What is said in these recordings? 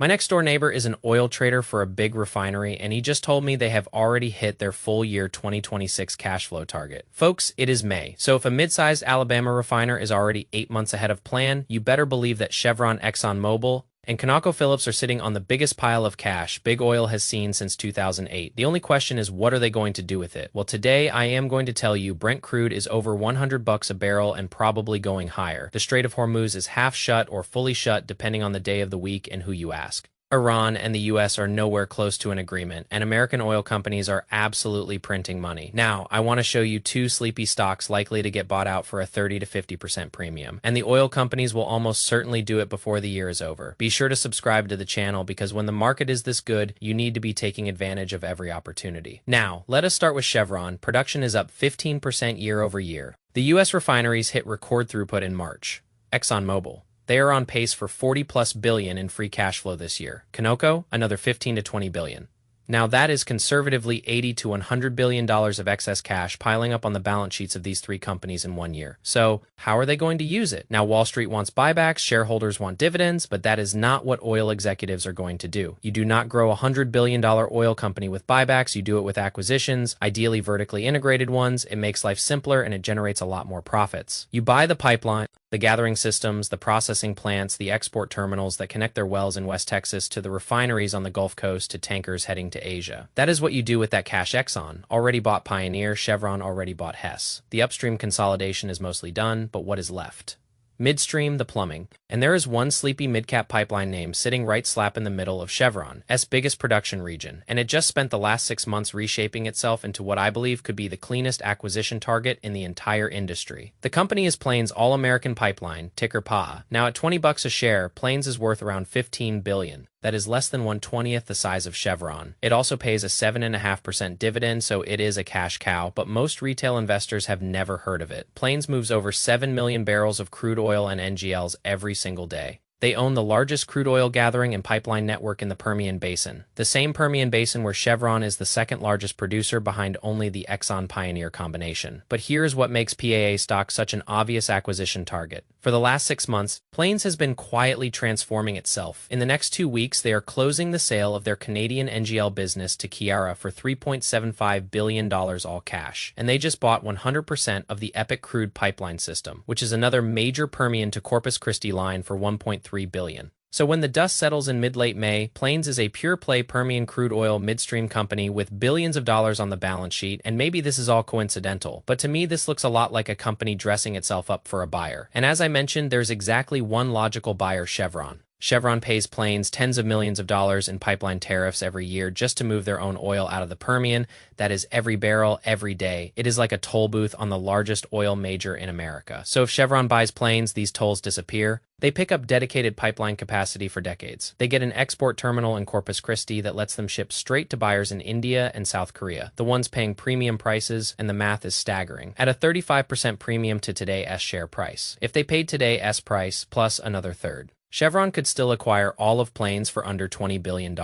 My next door neighbor is an oil trader for a big refinery, and he just told me they have already hit their full year 2026 cash flow target. Folks, it is May, so if a mid-sized Alabama refiner is already 8 months ahead of plan, you better believe that Chevron, ExxonMobil, and ConocoPhillips are sitting on the biggest pile of cash big oil has seen since 2008. The only question is, what are they going to do with it? Well, today I am going to tell you Brent crude is over $100 a barrel and probably going higher. The Strait of Hormuz is half shut or fully shut depending on the day of the week and who you ask. Iran and the US are nowhere close to an agreement, and American oil companies are absolutely printing money. Now, I want to show you two sleepy stocks likely to get bought out for a 30 to 50% premium, and the oil companies will almost certainly do it before the year is over. Be sure to subscribe to the channel because when the market is this good, you need to be taking advantage of every opportunity. Now, let us start with Chevron. Production is up 15% year over year. The US refineries hit record throughput in March. ExxonMobil, they are on pace for 40+ billion in free cash flow this year. Conoco, another 15 to 20 billion. Now that is conservatively $80 to $100 billion of excess cash piling up on the balance sheets of these three companies in 1 year. So how are they going to use it? Now Wall Street wants buybacks, shareholders want dividends, but that is not what oil executives are going to do. You do not grow a $100 billion oil company with buybacks, you do it with acquisitions, ideally vertically integrated ones. It makes life simpler and it generates a lot more profits. You buy the pipeline, the gathering systems, the processing plants, the export terminals that connect their wells in West Texas to the refineries on the Gulf Coast to tankers heading to Asia. That is what you do with that cash. Exxon already bought Pioneer, Chevron already bought Hess. The upstream consolidation is mostly done, but what is left? Midstream, the plumbing. And there is one sleepy mid-cap pipeline name sitting right slap in the middle of Chevron's biggest production region, and it just spent the last 6 months reshaping itself into what I believe could be the cleanest acquisition target in the entire industry. The company is Plains All-American Pipeline, ticker PAA. Now at $20 a share, Plains is worth around $15 billion. That is less than 1/20th the size of Chevron. It also pays a 7.5% dividend, so it is a cash cow, but most retail investors have never heard of it. Plains moves over 7 million barrels of crude oil and NGLs every single day. They own the largest crude oil gathering and pipeline network in the Permian Basin, the same Permian Basin where Chevron is the second largest producer behind only the Exxon-Pioneer combination. But here's what makes PAA stock such an obvious acquisition target. For the last 6 months, Plains has been quietly transforming itself. In the next 2 weeks, they are closing the sale of their Canadian NGL business to Keyera for $3.75 billion all cash. And they just bought 100% of the EPIC crude pipeline system, which is another major Permian to Corpus Christi line for $1.3 billion. So when the dust settles in mid-late May, Plains is a pure-play Permian crude oil midstream company with billions of dollars on the balance sheet, and maybe this is all coincidental, but to me this looks a lot like a company dressing itself up for a buyer. And as I mentioned, there's exactly one logical buyer, Chevron. Chevron pays Plains tens of millions of dollars in pipeline tariffs every year just to move their own oil out of the Permian. That is every barrel, every day. It is like a toll booth on the largest oil major in America. So if Chevron buys Plains, these tolls disappear. They pick up dedicated pipeline capacity for decades. They get an export terminal in Corpus Christi that lets them ship straight to buyers in India and South Korea, the ones paying premium prices, and the math is staggering, at a 35% premium to today's share price. If they paid today's price plus another third, Chevron could still acquire all of Plains for under $20 billion.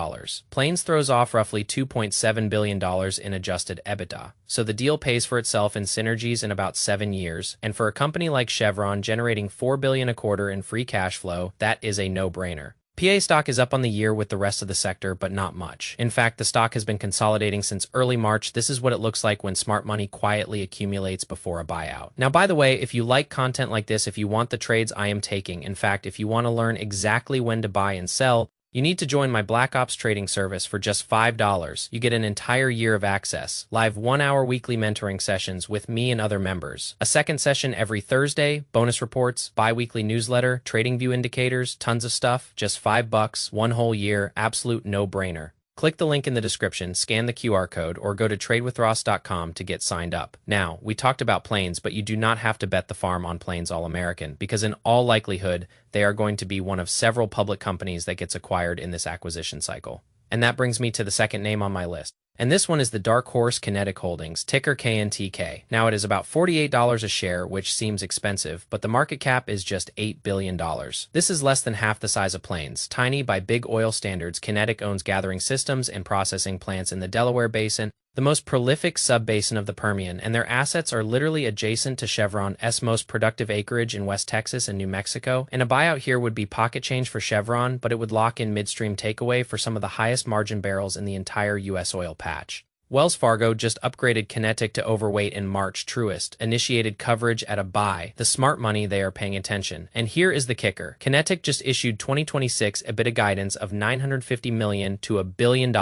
Plains throws off roughly $2.7 billion in adjusted EBITDA, so the deal pays for itself in synergies in about 7 years, and for a company like Chevron generating $4 billion a quarter in free cash flow, that is a no-brainer. PA stock is up on the year with the rest of the sector, but not much. In fact, the stock has been consolidating since early March. This is what it looks like when smart money quietly accumulates before a buyout. Now, by the way, if you like content like this, if you want the trades I am taking, in fact, if you want to learn exactly when to buy and sell, you need to join my Black Ops trading service for just $5. You get an entire year of access, live 1-hour weekly mentoring sessions with me and other members, a second session every Thursday, bonus reports, bi-weekly newsletter, trading view indicators, tons of stuff, just $5, 1 whole year, absolute no-brainer. Click the link in the description, scan the QR code, or go to tradewithross.com to get signed up. Now, we talked about Plains, but you do not have to bet the farm on Plains All-American, because in all likelihood, they are going to be one of several public companies that gets acquired in this acquisition cycle. And that brings me to the second name on my list. And this one is the Dark Horse Kinetic Holdings, ticker KNTK. Now it is about $48 a share, which seems expensive, but the market cap is just $8 billion. This is less than half the size of Plains. Tiny by big oil standards, Kinetic owns gathering systems and processing plants in the Delaware Basin, the most prolific sub-basin of the Permian, and their assets are literally adjacent to Chevron's most productive acreage in West Texas and New Mexico, and a buyout here would be pocket change for Chevron, but it would lock in midstream takeaway for some of the highest margin barrels in the entire U.S. oil patch. Wells Fargo just upgraded Kinetic to overweight in March. Truist initiated coverage at a buy. The smart money, they are paying attention. And here is the kicker. Kinetic just issued 2026 EBITDA guidance of $950 million to $1 billion.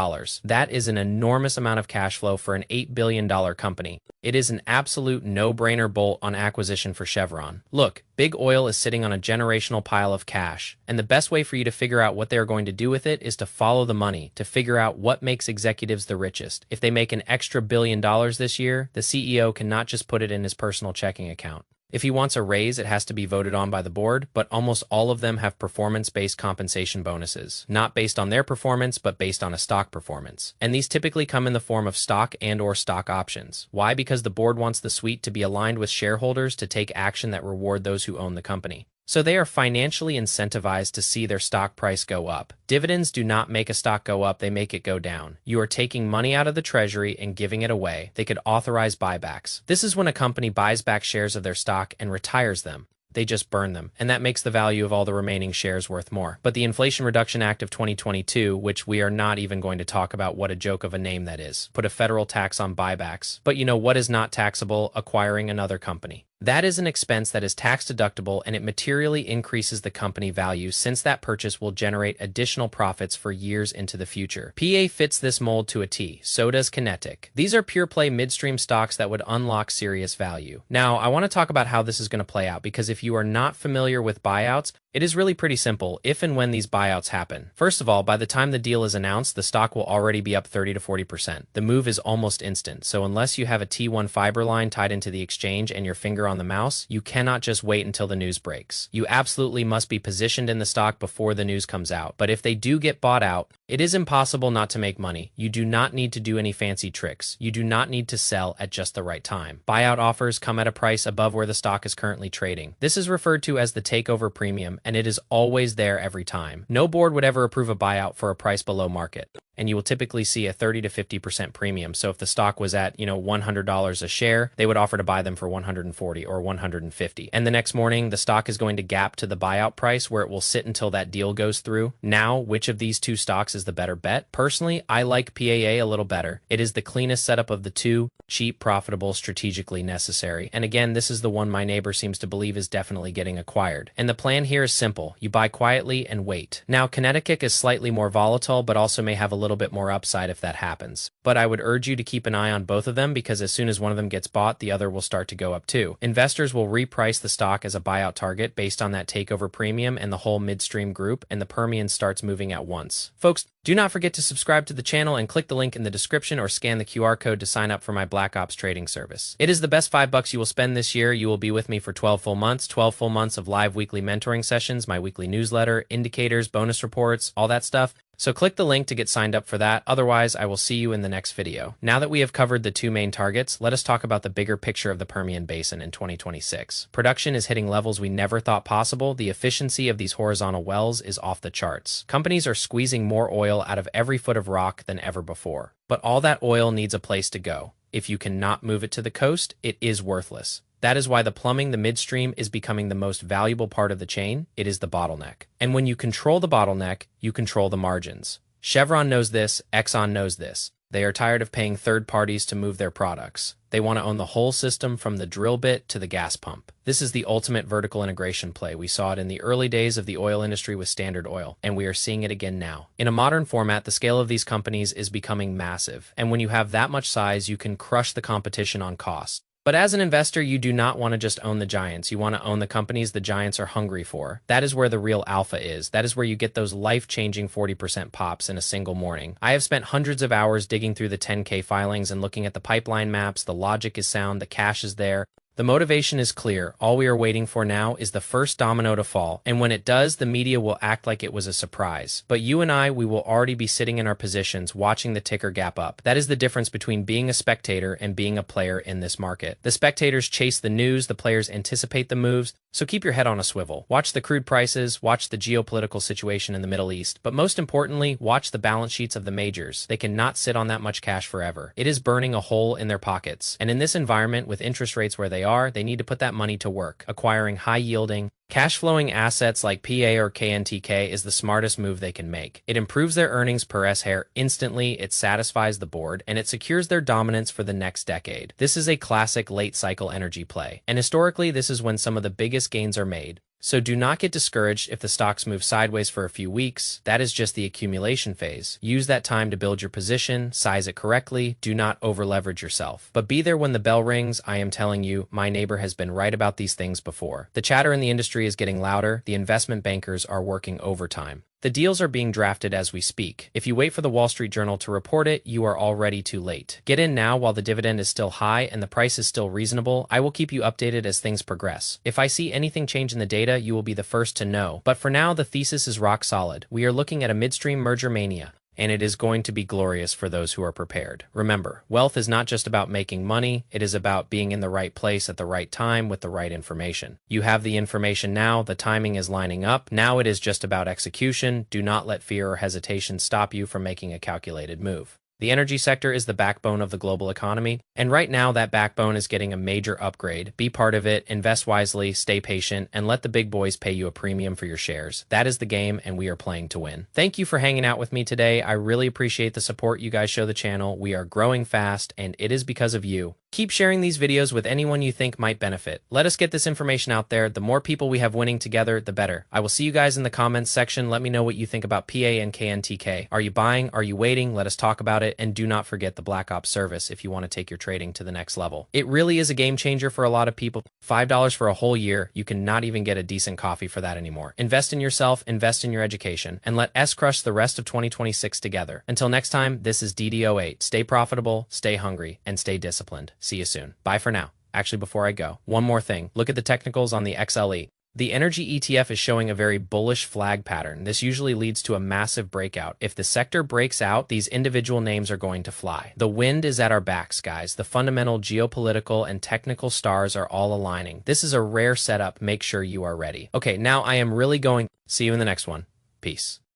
That is an enormous amount of cash flow for an $8 billion company. It is an absolute no-brainer bolt on acquisition for Chevron. Look, Big Oil is sitting on a generational pile of cash, and the best way for you to figure out what they are going to do with it is to follow the money, to figure out what makes executives the richest. If they make an extra $1 billion this year, the CEO cannot just put it in his personal checking account. If he wants a raise, it has to be voted on by the board, but almost all of them have performance-based compensation bonuses, not based on their performance, but based on a stock performance. And these typically come in the form of stock and/or stock options. Why? Because the board wants the suite to be aligned with shareholders to take action that reward those who own the company. So they are financially incentivized to see their stock price go up. Dividends do not make a stock go up, they make it go down. You are taking money out of the treasury and giving it away. They could authorize buybacks. This is when a company buys back shares of their stock and retires them. They just burn them, and that makes the value of all the remaining shares worth more. But the Inflation Reduction Act of 2022, which we are not even going to talk about what a joke of a name that is, put a federal tax on buybacks. But you know what is not taxable? Acquiring another company. That is an expense that is tax deductible, and it materially increases the company value since that purchase will generate additional profits for years into the future. PA fits this mold to a T, so does Kinetic. These are pure play midstream stocks that would unlock serious value. Now, I want to talk about how this is going to play out, because if you are not familiar with buyouts, it is really pretty simple if and when these buyouts happen. First of all, by the time the deal is announced, the stock will already be up 30 to 40%. The move is almost instant, so unless you have a T1 fiber line tied into the exchange and your finger on the mouse, you cannot just wait until the news breaks. You absolutely must be positioned in the stock before the news comes out. But if they do get bought out, it is impossible not to make money. You do not need to do any fancy tricks. You do not need to sell at just the right time. Buyout offers come at a price above where the stock is currently trading. This is referred to as the takeover premium, and it is always there every time. No board would ever approve a buyout for a price below market, and you will typically see a 30 to 50% premium. So if the stock was at, $100 a share, they would offer to buy them for 140 or 150. And the next morning, the stock is going to gap to the buyout price where it will sit until that deal goes through. Now, which of these two stocks is the better bet? Personally, I like PAA a little better. It is the cleanest setup of the two, cheap, profitable, strategically necessary. And again, this is the one my neighbor seems to believe is definitely getting acquired. And the plan here is simple. You buy quietly and wait. Now, Kinetic is slightly more volatile, but also may have a little bit more upside if that happens. But I would urge you to keep an eye on both of them, because as soon as one of them gets bought, the other will start to go up too. Investors will reprice the stock as a buyout target based on that takeover premium and the whole midstream group, and the Permian starts moving at once. Folks, do not forget to subscribe to the channel and click the link in the description or scan the QR code to sign up for my Black Ops trading service. It is the best $5 you will spend this year. You will be with me for 12 full months, 12 full months of live weekly mentoring sessions, my weekly newsletter, indicators, bonus reports, all that stuff. So click the link to get signed up for that. Otherwise, I will see you in the next video. Now that we have covered the two main targets, let us talk about the bigger picture of the Permian Basin in 2026. Production is hitting levels we never thought possible. The efficiency of these horizontal wells is off the charts. Companies are squeezing more oil out of every foot of rock than ever before. But all that oil needs a place to go. If you cannot move it to the coast, it is worthless. That is why the plumbing, the midstream, is becoming the most valuable part of the chain. It is the bottleneck. And when you control the bottleneck, you control the margins. Chevron knows this, Exxon knows this. They are tired of paying third parties to move their products. They want to own the whole system from the drill bit to the gas pump. This is the ultimate vertical integration play. We saw it in the early days of the oil industry with Standard Oil, and we are seeing it again now. In a modern format, the scale of these companies is becoming massive, and when you have that much size, you can crush the competition on cost. But as an investor, you do not want to just own the giants. You want to own the companies the giants are hungry for. That is where the real alpha is. That is where you get those life-changing 40% pops in a single morning. I have spent hundreds of hours digging through the 10K filings and looking at the pipeline maps. The logic is sound. The cash is there. The motivation is clear. All we are waiting for now is the first domino to fall, and when it does, the media will act like it was a surprise. But you and I, we will already be sitting in our positions watching the ticker gap up. That is the difference between being a spectator and being a player in this market. The spectators chase the news, the players anticipate the moves, so keep your head on a swivel. Watch the crude prices, watch the geopolitical situation in the Middle East, but most importantly, watch the balance sheets of the majors. They cannot sit on that much cash forever. It is burning a hole in their pockets. And in this environment, with interest rates where they need to put that money to work. Acquiring high-yielding, cash-flowing assets like PA or KNTK is the smartest move they can make. It improves their earnings per share instantly, it satisfies the board, and it secures their dominance for the next decade. This is a classic late-cycle energy play, and historically, this is when some of the biggest gains are made. So do not get discouraged if the stocks move sideways for a few weeks. That is just the accumulation phase. Use that time to build your position, size it correctly, do not over-leverage yourself. But be there when the bell rings. I am telling you, my neighbor has been right about these things before. The chatter in the industry is getting louder. The investment bankers are working overtime. The deals are being drafted as we speak. If you wait for the Wall Street Journal to report it, you are already too late. Get in now while the dividend is still high and the price is still reasonable. I will keep you updated as things progress. If I see anything change in the data, you will be the first to know. But for now, the thesis is rock solid. We are looking at a midstream merger mania, and it is going to be glorious for those who are prepared. Remember, wealth is not just about making money, it is about being in the right place at the right time with the right information. You have the information now, the timing is lining up, now it is just about execution. Do not let fear or hesitation stop you from making a calculated move. The energy sector is the backbone of the global economy, and right now that backbone is getting a major upgrade. Be part of it, invest wisely, stay patient, and let the big boys pay you a premium for your shares. That is the game, and we are playing to win. Thank you for hanging out with me today. I really appreciate the support you guys show the channel. We are growing fast, and it is because of you. Keep sharing these videos with anyone you think might benefit. Let us get this information out there. The more people we have winning together, the better. I will see you guys in the comments section. Let me know what you think about PA and KNTK. Are you buying? Are you waiting? Let us talk about it. And do not forget the Black Ops service if you want to take your trading to the next level. It really is a game changer for a lot of people. $5 for a whole year. You cannot even get a decent coffee for that anymore. Invest in yourself, invest in your education, and let S crush the rest of 2026 together. Until next time, this is DD08. Stay profitable, stay hungry, and stay disciplined. See you soon. Bye for now. Actually, before I go, one more thing. Look at the technicals on the XLE. The energy ETF is showing a very bullish flag pattern. This usually leads to a massive breakout. If the sector breaks out, these individual names are going to fly. The wind is at our backs, guys. The fundamental geopolitical and technical stars are all aligning. This is a rare setup. Make sure you are ready. Okay, now I am really going. See you in the next one. Peace.